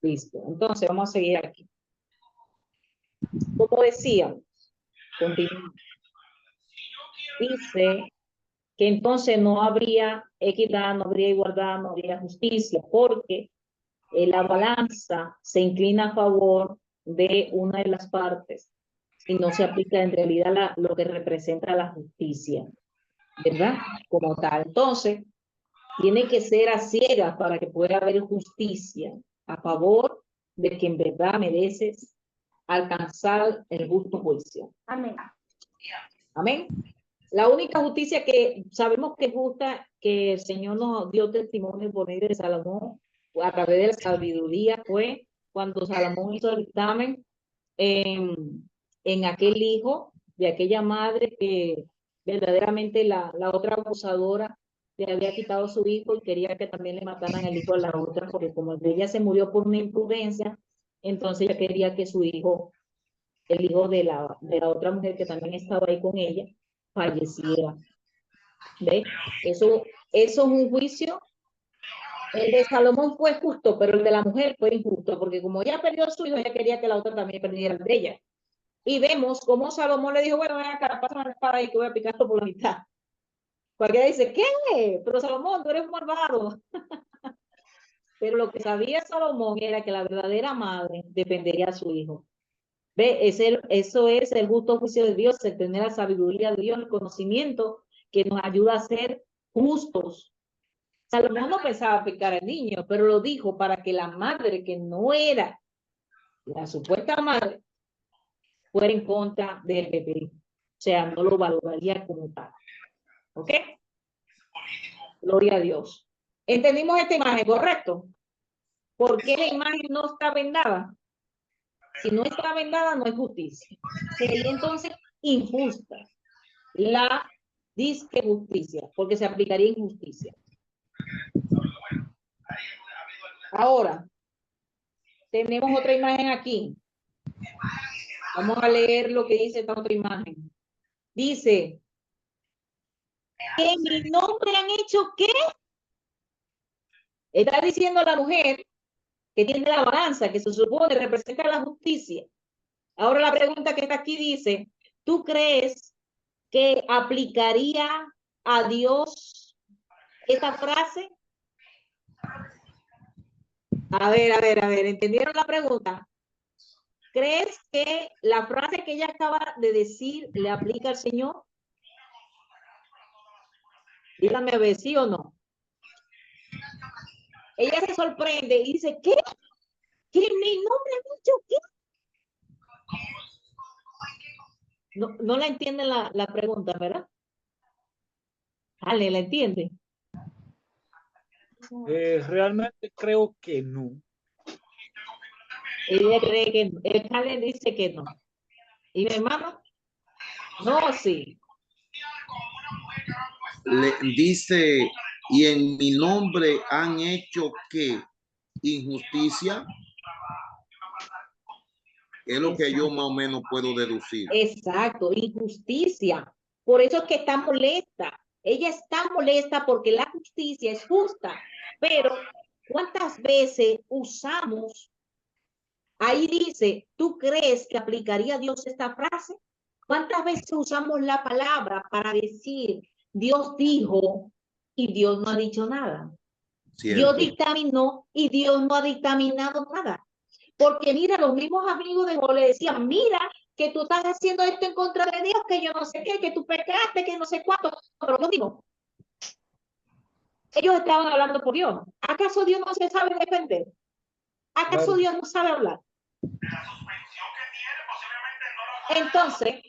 Listo. Entonces, vamos a seguir aquí. Como decíamos, continuamos. Dice que entonces no habría equidad, no habría igualdad, no habría justicia, porque la balanza se inclina a favor de una de las partes y no se aplica en realidad lo que representa la justicia, ¿verdad? Como tal. Entonces, tiene que ser a ciegas para que pueda haber justicia a favor de quien en verdad mereces alcanzar el justo juicio. Amén. Amén. La única justicia que sabemos que es justa, que el Señor nos dio testimonio por medio de Salomón, a través de la sabiduría, fue cuando Salomón hizo el dictamen en aquel hijo de aquella madre que verdaderamente la otra abusadora le había quitado su hijo y quería que también le mataran el hijo a la otra, porque como ella se murió por una imprudencia, entonces ella quería que su hijo, el hijo de la otra mujer que también estaba ahí con ella, falleciera. ¿Ve? Eso es un juicio. El de Salomón fue justo, pero el de la mujer fue injusto, porque como ella perdió a su hijo, ella quería que la otra también perdiera el de ella. Y vemos cómo Salomón le dijo, bueno, ven acá, pásame la espada y que voy a picar por la mitad. Cualquiera dice, ¿qué? Pero Salomón, tú eres un malvado. Pero lo que sabía Salomón era que la verdadera madre defendería a su hijo. ¿Ve? Eso es el justo juicio de Dios, el tener la sabiduría de Dios, el conocimiento que nos ayuda a ser justos. Salomón no pensaba picar al niño, pero lo dijo para que la madre, que no era la supuesta madre, fuera en contra del bebé. O sea, no lo valoraría como tal. ¿Ok? Gloria a Dios. ¿Entendimos esta imagen, correcto? ¿Por qué la imagen no está vendada? Si no está vendada, no es justicia. Sería entonces injusta la disque justicia, porque se aplicaría injusticia. Ahora, tenemos otra imagen aquí. Vamos a leer lo que dice esta otra imagen. Dice, ¿en mi nombre han hecho qué? Está diciendo la mujer que tiene la balanza, que se supone representa la justicia. Ahora la pregunta que está aquí dice, ¿tú crees que aplicaría a Dios esta frase? A ver, ¿entendieron la pregunta? ¿Crees que la frase que ella acaba de decir le aplica al Señor? Dígame a ver, ¿sí o no? Ella se sorprende y dice, ¿qué? ¿Que mi nombre ha dicho qué? No la entiende la pregunta, ¿verdad? Ale, ¿la entiende? Realmente creo que no. Ella cree que no. El Ale dice que no. ¿Y mi hermano? No, sí. Le dice, y en mi nombre han hecho ¿qué? Injusticia. Es lo que yo más o menos puedo deducir. Exacto, injusticia. Por eso es que está molesta. Ella está molesta porque la justicia es justa. Pero, ¿cuántas veces usamos? Ahí dice, ¿tú crees que aplicaría Dios esta frase? ¿Cuántas veces usamos la palabra para decir, Dios dijo y Dios no ha dicho nada? Cierto. Dios dictaminó y Dios no ha dictaminado nada. Porque mira, los mismos amigos de Job le decían, mira, que tú estás haciendo esto en contra de Dios, que yo no sé qué, que tú pecaste, que no sé cuánto. Pero no digo, ellos estaban hablando por Dios. ¿Acaso Dios no se sabe defender? ¿Acaso Claro. Dios no sabe hablar? Entonces,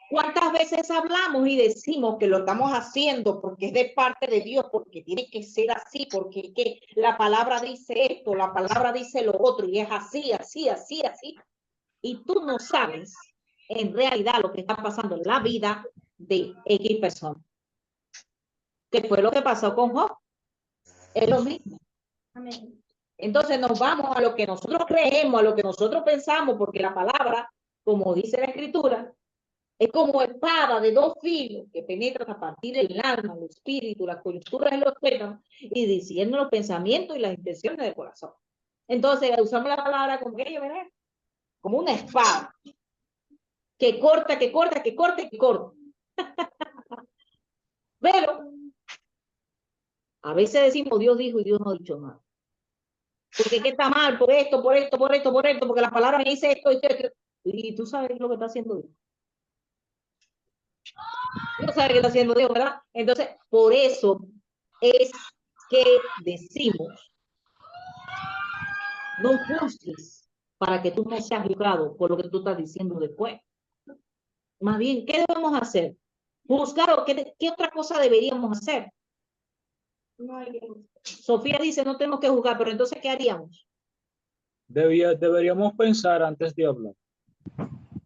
¿cuántas veces hablamos y decimos que lo estamos haciendo porque es de parte de Dios, porque tiene que ser así, porque que la palabra dice esto, la palabra dice lo otro, y es así, así, así, así? Y tú no sabes en realidad lo que está pasando en la vida de X persona. ¿Qué fue lo que pasó con Job? Es lo mismo. Amén. Entonces nos vamos a lo que nosotros creemos, a lo que nosotros pensamos, porque la palabra, como dice la Escritura, Es como espada de dos filos que penetra a partir del alma, el espíritu, las coyunturas de los tuétanos y diciendo los pensamientos y las intenciones del corazón. Entonces, usamos la palabra como que, ¿verdad? Como una espada que corta, que corta, que corta y que corta. Pero a veces decimos Dios dijo y Dios no ha dicho nada. Porque qué está mal por esto, por esto, por esto, por esto, porque la palabra me dice esto, esto. Y tú sabes lo que está haciendo Dios. Tú sabes qué está haciendo Dios, ¿verdad? Entonces, por eso es que decimos, no juzgues para que tú no seas juzgado por lo que tú estás diciendo después. Más bien, ¿qué debemos hacer? Juzgar o qué otra cosa deberíamos hacer. Sofía dice, no tenemos que juzgar, pero entonces, ¿qué haríamos? Deberíamos pensar antes de hablar.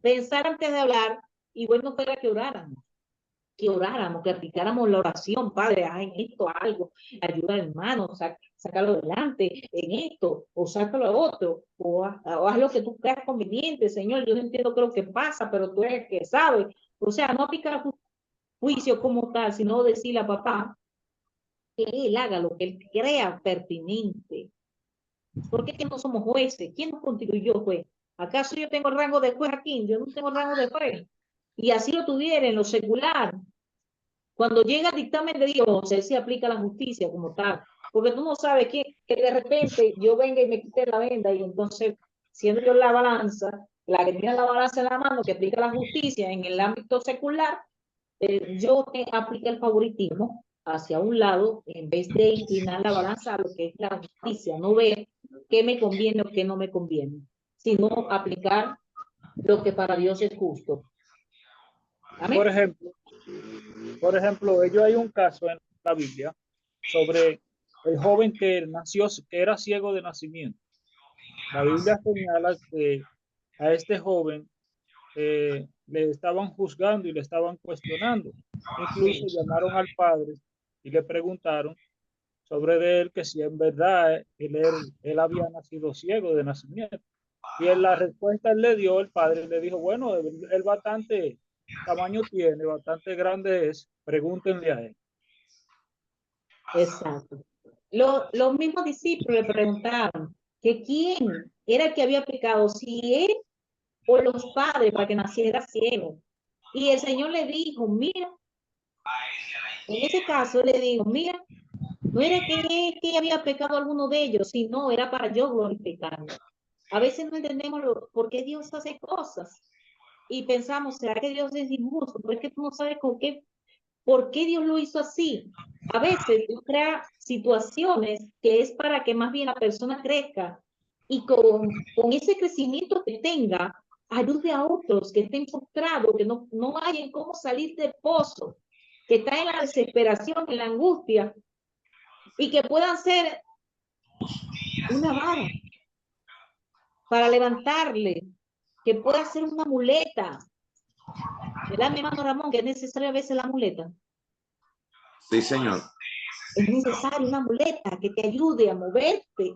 Pensar antes de hablar, y bueno, fuera que oráramos, que aplicáramos la oración, Padre, haz en esto algo, ayuda al hermano, sácalo adelante en esto, o sácalo a otro, o haz lo que tú creas conveniente, Señor, yo no entiendo qué es lo que pasa, pero tú eres el que sabe. O sea, no aplicar juicio como tal, sino decirle a papá que él haga lo que él crea pertinente. ¿Por qué que no somos jueces? ¿Quién nos constituyó juez? ¿Acaso yo tengo rango de juez aquí? Yo no tengo rango de juez. Y así lo tuviera en lo secular. Cuando llega el dictamen de Dios, él se aplica la justicia como tal. Porque tú no sabes que de repente yo venga y me quite la venda y entonces, siendo yo la balanza, la que tiene la balanza en la mano, que aplica la justicia en el ámbito secular, yo aplico el favoritismo hacia un lado en vez de inclinar la balanza a lo que es la justicia, no ver qué me conviene o qué no me conviene, sino aplicar lo que para Dios es justo. Por Amén. ejemplo, ello hay un caso en la Biblia sobre el joven que nació, que era ciego de nacimiento. La Biblia señala que a este joven le estaban juzgando y le estaban cuestionando. Incluso llamaron al padre y le preguntaron sobre de él que si en verdad él había nacido ciego de nacimiento. Y en la respuesta él le dio, el padre le dijo, bueno, él bastante tamaño tiene, bastante grande es, pregúntenle a él. Exacto. Los mismos discípulos le preguntaron que quién era el que había pecado, si él o los padres para que naciera ciego. Y el Señor le dijo, mira, en ese caso le dijo, mira, no era que había pecado alguno de ellos, sino era para yo glorificarlo. A veces no entendemos por qué Dios hace cosas y pensamos, ¿será que Dios es injusto? Pero es que tú no sabes por qué Dios lo hizo así. A veces Dios crea situaciones que es para que más bien la persona crezca y con ese crecimiento que tenga, ayude a otros que estén frustrados, que no hayan cómo salir del pozo, que están en la desesperación, en la angustia, y que puedan ser una vara para levantarle, que pueda ser una muleta. ¿Verdad, mi hermano Ramón, que es necesaria a veces la muleta? Sí, señor. Es necesaria una muleta que te ayude a moverte,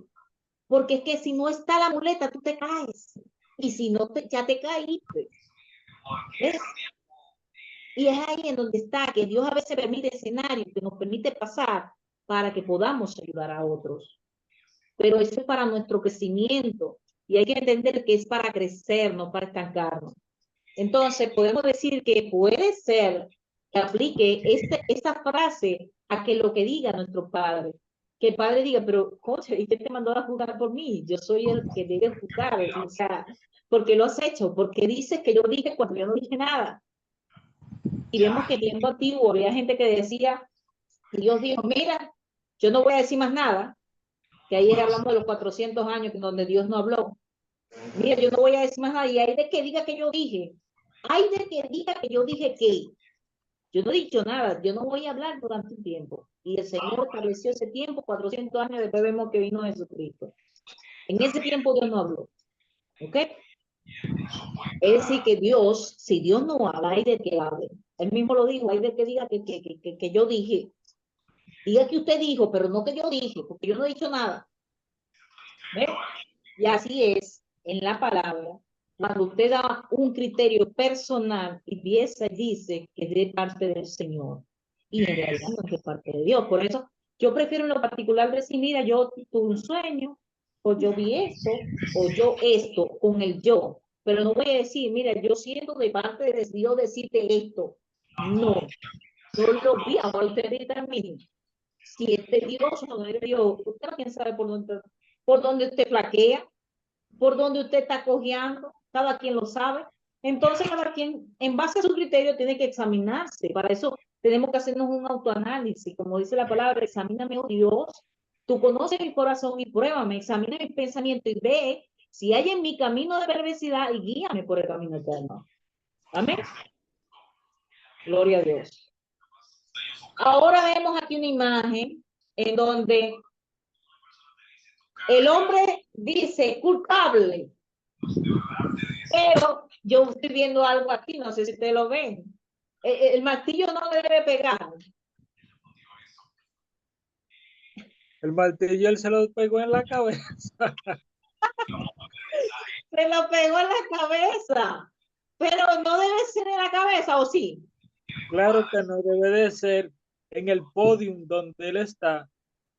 porque es que si no está la muleta, tú te caes. Y si no, ya te caíste. ¿Ves? Y es ahí en donde está, que Dios a veces permite escenarios que nos permite pasar para que podamos ayudar a otros. Pero eso es para nuestro crecimiento. Y hay que entender que es para crecer, no para estancarnos. Entonces, podemos decir que puede ser que aplique esta frase a que lo que diga nuestro Padre. Que el Padre diga, pero, coche, ¿y qué te mandó a juzgar por mí? Yo soy el que debe juzgar. O sea, ¿por qué lo has hecho? Porque dices que yo dije cuando yo no dije nada. Y vemos que tiempo antiguo había gente que decía, y Dios dijo, mira, yo no voy a decir más nada, que ayer hablamos de los 400 años donde Dios no habló. Mira, yo no voy a decir más nada, y hay de que diga que yo dije, hay de que diga que yo dije que yo no he dicho nada, yo no voy a hablar durante un tiempo. Y el Señor estableció ese tiempo, 400 años después vemos que vino Jesucristo. En ese tiempo Dios no habló. ¿Ok? Es decir, que Dios, si Dios no habla, hay de que hable. Él mismo lo dijo, hay de que diga que yo dije. Diga que usted dijo, pero no que yo dije, porque yo no he dicho nada. ¿Ves? Y así es en la palabra. cuando usted da un criterio personal y piensa y dice que es de parte del Señor y en realidad no es de parte de Dios. Por eso yo prefiero en lo particular decir, mira, yo tuve un sueño, o yo vi esto, o yo esto, con el yo. Pero no voy a decir, mira, yo siento de parte de Dios decirte esto. No, no lo vi. Ahora usted determina si es de Dios o no es de Dios. Usted también sabe por dónde usted flaquea, por dónde usted está cojeando, cada quien lo sabe. Entonces, cada quien, en base a su criterio, tiene que examinarse. Para eso tenemos que hacernos un autoanálisis. Como dice la palabra, examíname, oh Dios. Tú conoces mi corazón y pruébame, examina mi pensamiento y ve si hay en mi camino de perversidad y guíame por el camino eterno. Amén. Gloria a Dios. Ahora vemos aquí una imagen en donde el hombre dice culpable, pero yo estoy viendo algo aquí, no sé si ustedes lo ven. El martillo no le debe pegar. El martillo él se lo pegó en la cabeza. Se lo pegó en la cabeza, pero no debe ser en la cabeza, ¿o sí? Claro que no debe de ser en el podium donde él está,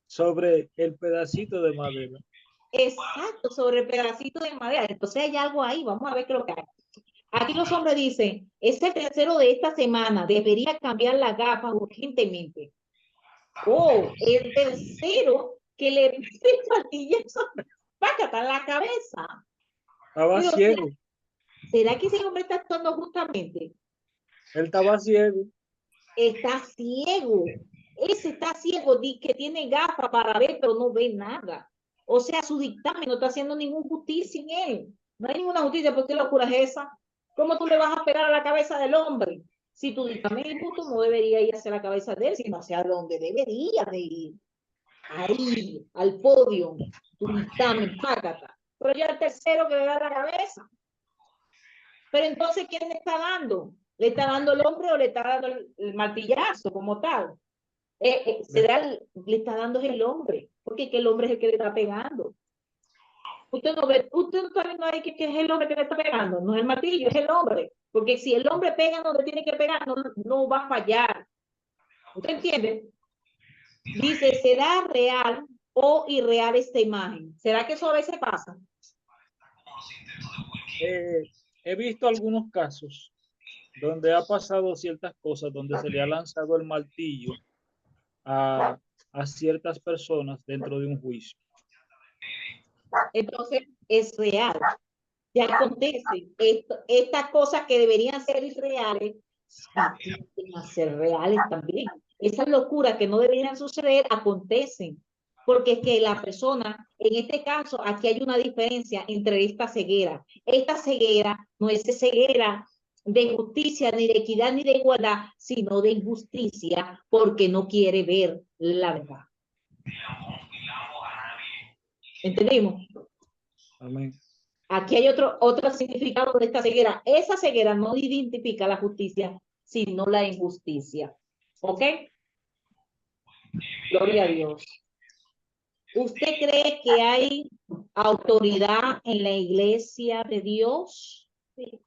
sobre el pedacito de madera. Exacto, sobre el pedacito de madera. Entonces hay algo ahí, vamos a ver qué es lo que hay. Aquí los hombres dicen, este tercero de esta semana debería cambiar la gafa urgentemente. Oh, el tercero que le pide martillazo va a catar la cabeza. Estaba Pero, ciego. ¿será que ese hombre está actuando justamente? Él estaba ciego. Está ciego. Ese está ciego, que tiene gafas para ver, pero no ve nada. O sea, su dictamen no está haciendo ninguna justicia en él. No hay ninguna justicia, porque la locura es esa. ¿Cómo tú le vas a pegar a la cabeza del hombre? Si tu dictamen es justo, no debería ir hacia la cabeza de él, sino hacia donde debería de ir. Ahí, al podio, tu dictamen, págata. Pero ya el tercero que le da la cabeza. Pero entonces, ¿quién le está dando? ¿Le está dando el hombre o le está dando el martillazo como tal? Le está dando el hombre, porque es que el hombre es el que le está pegando. Usted no está viendo ahí que es el hombre que le está pegando, no es el martillo, es el hombre. Porque si el hombre pega donde tiene que pegar, no va a fallar. ¿Usted entiende? Dice, ¿será real o irreal esta imagen? ¿Será que eso a veces pasa? He visto algunos casos donde ha pasado ciertas cosas, donde se le ha lanzado el martillo a ciertas personas dentro de un juicio. Entonces, es real. Ya acontece. Estas cosas que deberían ser irreales, tienden a ser reales también. Esas locuras que no deberían suceder, acontecen. Porque es que la persona, en este caso, aquí hay una diferencia entre esta ceguera. Esta ceguera no es ceguera de justicia, ni de equidad, ni de igualdad, sino de injusticia, porque no quiere ver la verdad. ¿Entendimos? Amén. Aquí hay otro significado de esta ceguera. Esa ceguera no identifica la justicia, sino la injusticia. ¿Ok? Gloria a Dios. ¿Usted cree que hay autoridad en la iglesia de Dios? Sí.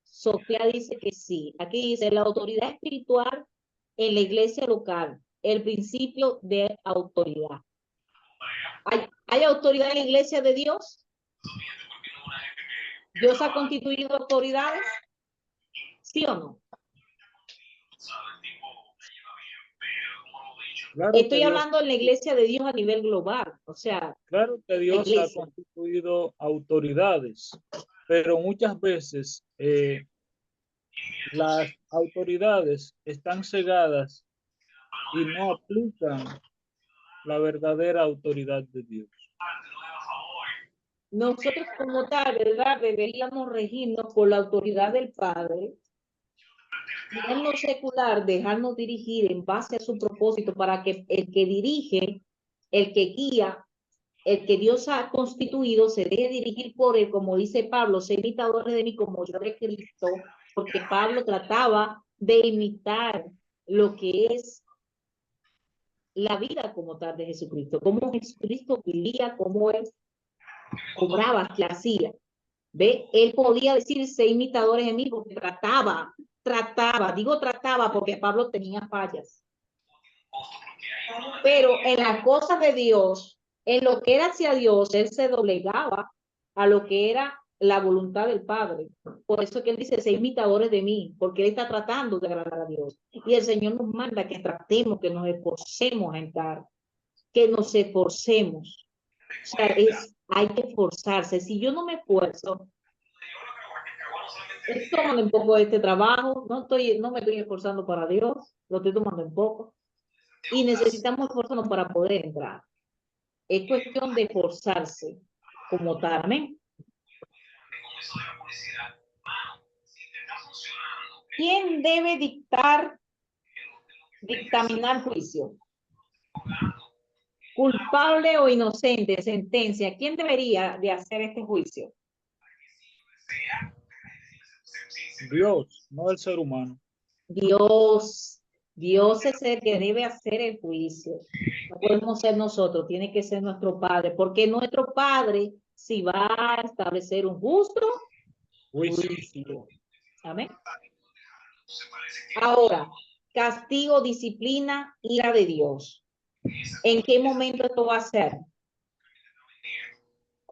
Sofía dice que sí. Aquí dice la autoridad espiritual en la iglesia local. El principio de autoridad. ¿Hay autoridad en la iglesia de Dios? ¿Dios ha constituido autoridades? ¿Sí o no? Claro Estoy hablando en la iglesia de Dios a nivel global, o sea, claro que Dios ha constituido autoridades, pero muchas veces las autoridades están cegadas y no aplican la verdadera autoridad de Dios. Nosotros como tal, ¿verdad? Deberíamos regirnos por la autoridad del Padre, y en lo secular dejarnos dirigir en base a su propósito para que el que dirige, el que guía, el que Dios ha constituido se deje dirigir por él, como dice Pablo, sé imitadores de mí como yo de Cristo, porque Pablo trataba de imitar lo que es la vida como tal de Jesucristo, cómo Jesucristo vivía, cómo él obraba, que hacía. ¿Ve? Él podía decir ser imitadores de mí porque trataba, digo trataba porque Pablo tenía fallas. Pero en las cosas de Dios, en lo que era hacia Dios, él se doblegaba a lo que era la voluntad del Padre. Por eso que él dice, sé imitadores de mí, porque él está tratando de agradar a Dios. Y el Señor nos manda que tratemos, que nos esforcemos a entrar, que nos esforcemos. O sea, hay que esforzarse. Si yo no me esfuerzo, estoy tomando un poco de este trabajo, no me estoy esforzando para Dios, lo estoy tomando un poco. Y necesitamos esforzarnos para poder entrar. Es cuestión de esforzarse como tal, amén. ¿Quién debe dictaminar juicio? ¿Culpable o inocente? Sentencia. ¿Quién debería de hacer este juicio? Dios, no el ser humano. Dios. Dios es el que debe hacer el juicio. No podemos ser nosotros, tiene que ser nuestro Padre, porque nuestro Padre, si va a establecer un justo juicio. Amén. Ahora, castigo, disciplina, ira de Dios. ¿En qué momento esto va a ser?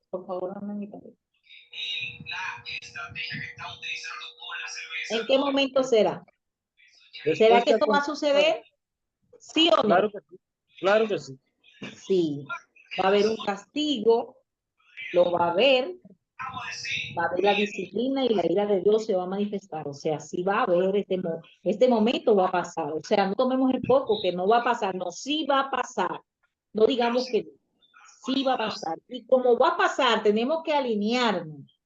Por favor, no me ¿En qué momento será? ¿Será que esto va a suceder? ¿Sí o no? Claro que sí. Claro que sí. Sí. Va a haber un castigo, lo va a haber la disciplina y la ira de Dios se va a manifestar. O sea, sí va a haber este momento va a pasar. O sea, no tomemos el poco que no va a pasar, no, sí va a pasar. No digamos que sí va a pasar. Y como va a pasar, tenemos que alinearnos,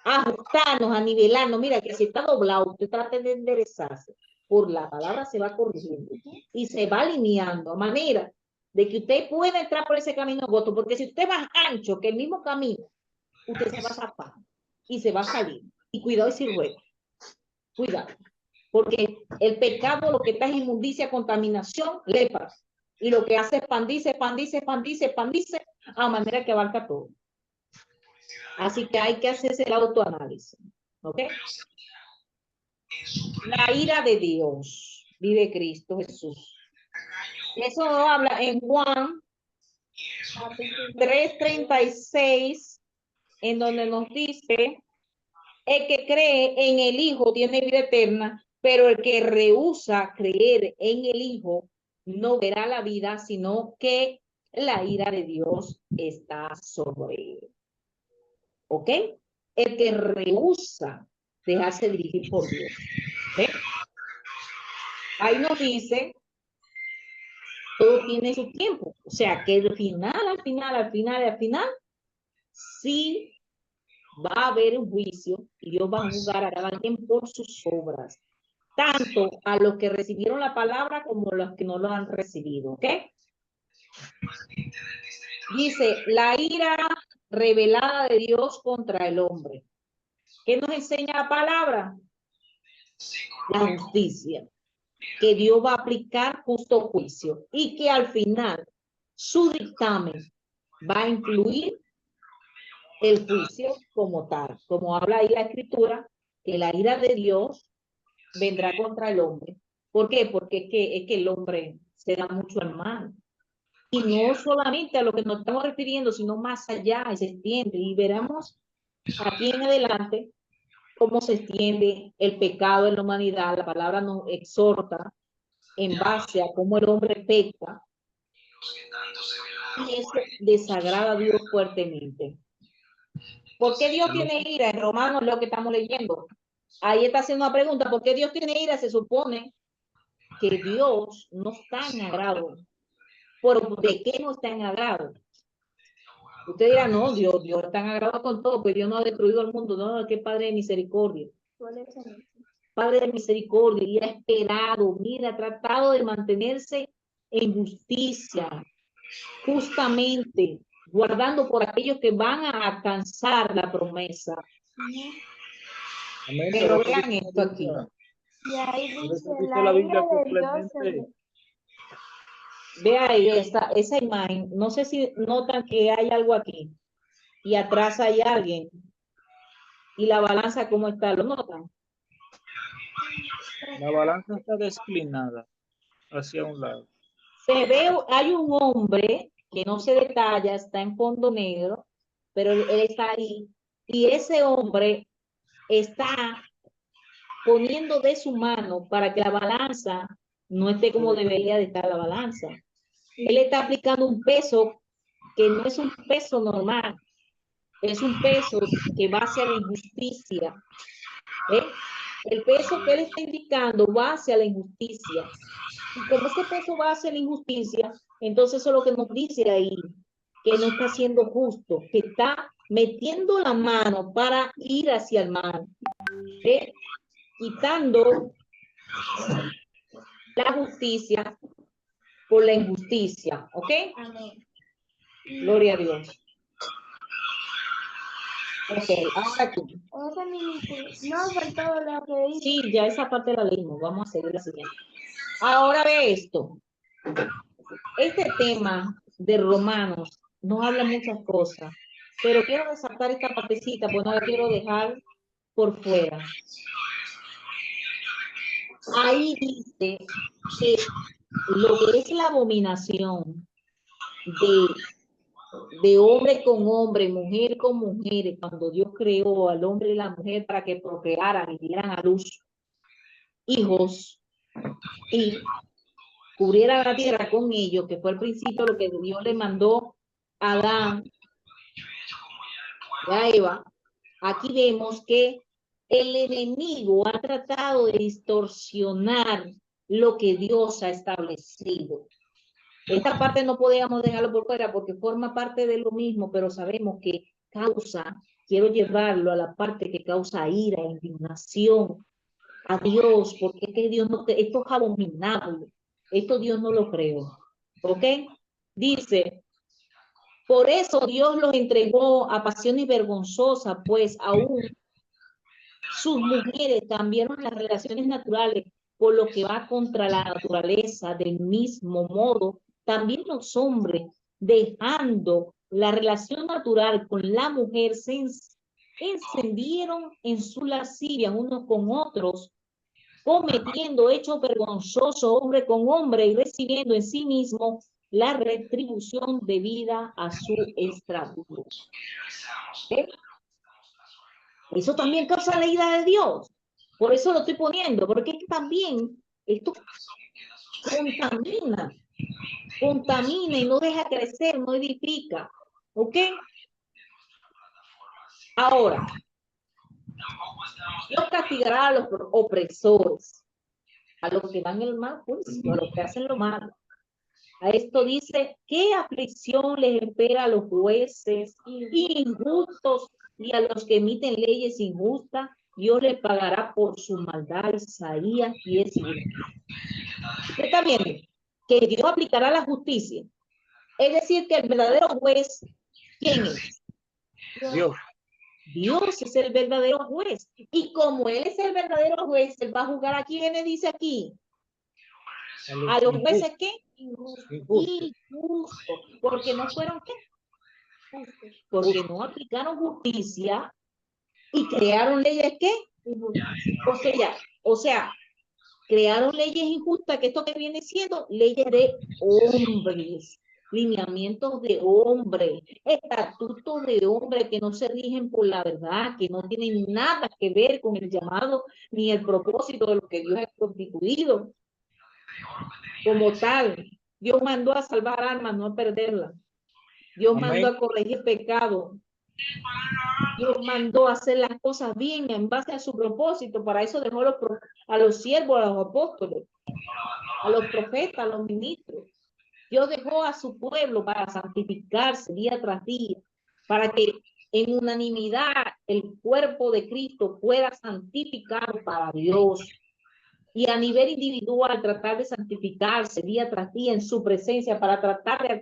ajustarnos, a nivelarnos. Mira, que si está doblado, usted trate de enderezarse. Por la palabra se va corrigiendo y se va alineando a manera de que usted pueda entrar por ese camino goto, porque si usted va ancho que el mismo camino, usted se va a zafar y se va a salir. Y cuidado y si ruega. Cuidado. Porque el pecado lo que está es inmundicia, contaminación, lepra. Y lo que hace es expandirse, expandirse, expandirse, expandirse, a manera que abarca todo. Así que hay que hacerse el autoanálisis. ¿Ok? La ira de Dios, vive Cristo Jesús. Eso habla en Juan 3:36, en donde nos dice, el que cree en el Hijo tiene vida eterna, pero el que rehúsa creer en el Hijo no verá la vida, sino que la ira de Dios está sobre él. ¿Ok? El que rehúsa dejarse dirigir por Dios. ¿Ok? Ahí nos dice, todo tiene su tiempo. O sea, que al final, sí va a haber un juicio y Dios va a juzgar a cada quien por sus obras, tanto a los que recibieron la palabra como a los que no lo han recibido, ¿ok? Dice, la ira revelada de Dios contra el hombre. ¿Qué nos enseña la palabra? La justicia. Que Dios va a aplicar justo juicio y que al final su dictamen va a incluir el juicio como tal, como habla ahí la escritura, que la ira de Dios vendrá contra el hombre. ¿Por qué? Porque es que el hombre se da mucho al mal. Y no solamente a lo que nos estamos refiriendo, sino más allá, y se extiende. Y veremos aquí en adelante cómo se extiende el pecado en la humanidad. La palabra nos exhorta en base a cómo el hombre peca. Y eso desagrada a Dios fuertemente. ¿Por qué Dios tiene ira? En Romanos lo que estamos leyendo. Ahí está haciendo una pregunta. ¿Por qué Dios tiene ira? Se supone que Dios no está en agrado. ¿Pero de qué no está en agrado? Usted dirá, no, Dios está en agrado con todo, pues Dios no ha destruido el mundo. No, que Padre de misericordia. Padre de misericordia, y ha esperado, mira, ha tratado de mantenerse en justicia, justamente, guardando por aquellos que van a alcanzar la promesa. Amén. Pero vean esto aquí. Y ahí dice, dice la Biblia que Dios Clemente, Vea ahí esa imagen. No sé si notan que hay algo aquí. Y atrás hay alguien. ¿Y la balanza cómo está? ¿Lo notan? La balanza está desclinada hacia un lado. Se ve, hay un hombre que no se detalla, está en fondo negro, pero él está ahí. Y ese hombre está poniendo de su mano para que la balanza no esté como debería de estar la balanza. Él está aplicando un peso que no es un peso normal, es un peso que va hacia la injusticia. ¿Eh? El peso que él está indicando va hacia la injusticia. Y como ese peso va hacia la injusticia, entonces eso es lo que nos dice ahí, que no está siendo justo, que está metiendo la mano para ir hacia el mal, ¿eh? Quitando la justicia por la injusticia, ¿ok? Amén. Gloria a Dios. Ok, ahora aquí. No faltó lo que dice. Sí, ya esa parte la leímos, vamos a seguir la siguiente. Ahora ve esto. Este tema de Romanos no habla muchas cosas, pero quiero resaltar esta partecita, pues no la quiero dejar por fuera. Ahí dice que lo que es la abominación de hombre con hombre, mujer con mujer, cuando Dios creó al hombre y la mujer para que procrearan y dieran a luz hijos y cubriera la tierra con ellos, que fue al principio lo que Dios le mandó a Adán y a Eva. Aquí vemos que el enemigo ha tratado de distorsionar lo que Dios ha establecido. Esta parte no podíamos dejarlo por fuera porque forma parte de lo mismo, pero sabemos que quiero llevarlo a la parte que causa ira, indignación a Dios, porque es que Dios no, esto es abominable, esto Dios no lo creó, ¿ok? Dice, por eso Dios los entregó a pasiones vergonzosas, pues aún sus mujeres cambiaron las relaciones naturales por lo que va contra la naturaleza. Del mismo modo, también los hombres, dejando la relación natural con la mujer, se encendieron en su lascivia unos con otros, cometiendo hechos vergonzosos hombre con hombre y recibiendo en sí mismo la retribución debida a su extravío. ¿Eh? Eso también causa la ira de Dios. Por eso lo estoy poniendo, porque también esto contamina y no deja crecer, no edifica. ¿Ok? Ahora, Dios castigará a los opresores, a los que dan el mal juicio, a los que hacen lo malo. A esto dice, ¿qué aflicción les espera a los jueces injustos y a los que emiten leyes injustas? Dios les pagará por su maldad. Isaías 10. Usted está viendo que Dios aplicará la justicia. Es decir, que el verdadero juez, ¿quién es? Dios. Dios es el verdadero juez. Y como Él es el verdadero juez, Él va a juzgar a quienes dice aquí. ¿A los jueces qué? Injusto. Porque no fueron qué? Porque no aplicaron justicia y crearon leyes qué? O sea, crearon leyes injustas, que esto que viene siendo leyes de hombres, lineamientos de hombre, estatutos de hombre que no se rigen por la verdad, que no tienen nada que ver con el llamado ni el propósito de lo que Dios ha constituido. Como tal, Dios mandó a salvar almas, no a perderlas. Dios mandó a corregir pecado. Dios mandó a hacer las cosas bien en base a su propósito. Para eso dejó a los siervos, a los apóstoles, a los profetas, a los ministros. Dios dejó a su pueblo para santificarse día tras día, para que en unanimidad el cuerpo de Cristo fuera santificado para Dios. Y a nivel individual tratar de santificarse día tras día en su presencia para tratar de